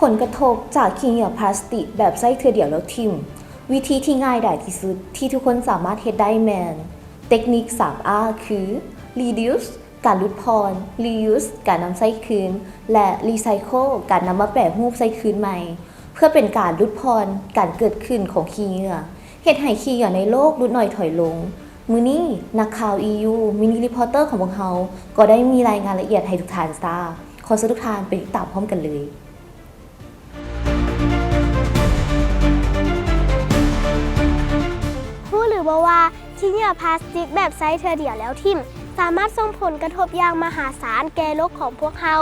ผลกระทบจากขี้เหงื่อพลาสติกแบบใช้เทื่อเดียวแล้วทิ่มวิธีที่ง่ายดายที่สุดที่ทุกคนสามารถเฮ็ดได้แมนเทคนิค 3R คือ reduce การลดพร reuse การนำใช้คืนและ recycle การนำมาแปรรูปใช้คืนใหม่เพื่อเป็นการลดพรการเกิดขึ้นของขี้เหงื่อเฮ็ดให้ขี้เหงื่อในโลกลดน้อยถอยลงมื้อนี้นักข่าว EU มินิรีพอร์เตอร์ของพวกเราก็ได้มีรายงานละเอียดให้ทุกท่านทราบขอเชิญทุกท่านไปติดตามพร้อมกันเลยหรือว่าขี้เหงื่อพลาสติกแบบใช้เทื่อเดียวแล้วทิ่มสามารถส่งผลกระทบอย่างมหาศาลแก่โลกของพวกเรา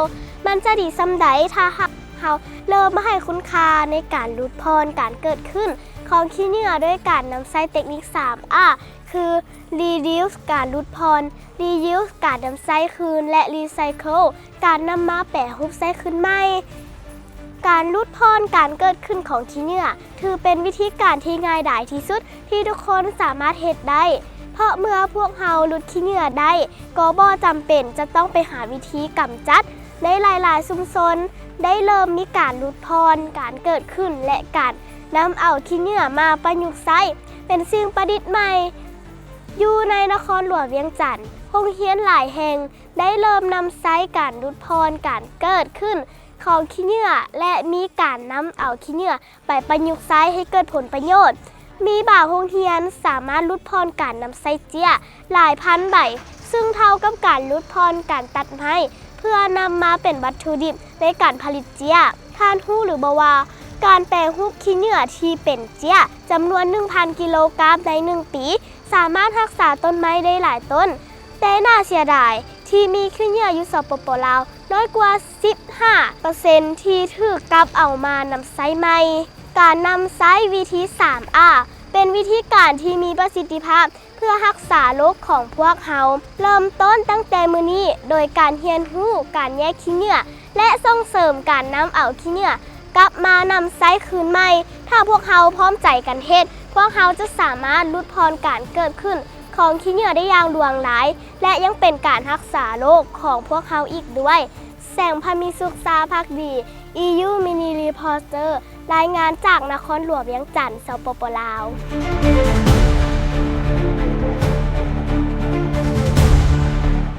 มันจะดีส่ำใดถ้าเราเริ่มมาให้คุณค่าในการลดพรการเกิดขึ้นของขี้เหงื่อด้วยการนำใช้เทคนิค 3R คือ reduce การลดพร reuse การนำใช้คืนและ recycle การนำมาแปรรูปใช้คืนใหม่การลดพรการเกิดขึ้นของขี้เหงื่อถือเป็นวิธีการที่ง่ายดายที่สุดที่ทุกคนสามารถเฮ็ดได้เพราะเมื่อพวกเราลดขี้เหงื่อได้ก็บ่จำเป็นจะต้องไปหาวิธีกำจัดในหลายๆชุมชนได้เริ่มมีการลดพรการเกิดขึ้นและการนำเอาขี้เหงื่อมาประยุกต์ใช้เป็นสิ่งประดิษฐ์ใหม่อยู่ในนครหลวงเวียงจันทน์โรงเรียนหลายแห่งได้เริ่มนำใช้การลดพรการเกิดขึ้นของขี้เหงื่อและมีการนำเอาขี้เหงื่อไปประยุกต์ใช้ให้เกิดผลประโยชน์มีบางโรงเรียนสามารถลดพรการนำใช้เจี้ยหลายพันใบซึ่งเท่ากับการลดพรการตัดไม้เพื่อนำมาเป็นวัตถุดิบในการผลิตเจี้ยท่านรู้หรือบ่ว่าการแปรรูปขี้เหงื่อที่เป็นเจี้ยจำนวน 1,000 กิโลกรัมใน1 ปีสามารถรักษาต้นไม้ได้หลายต้นแต่น่าเสียดายที่มีขี้เหงื่ออยู่สปป.ลาวน้อยกว่า 15% ที่ถูกกลับเอามานำใช้ใหม่การนำใช้วิธี 3R เป็นวิธีการที่มีประสิทธิภาพเพื่อรักษาโรคของพวกเราเริ่มต้นตั้งแต่มื้อนี้โดยการเรียนรู้การแยกขี้เหงื่อและส่งเสริมการนำเอาขี้เหงื่อกลับมานำใช้คืนใหม่ถ้าพวกเราพร้อมใจกันเฮ็ดพวกเราจะสามารถลดพรการเกิดขึ้นของขี้เหงื่อได้อย่างหลวงหลายและยังเป็นการรักษาโรคของพวกเราอีกด้วยแสงพมิสุขษาภักดี EU Mini Reporter รายงานจากนครหลวงเวียงจันทน์ สปป.ลาว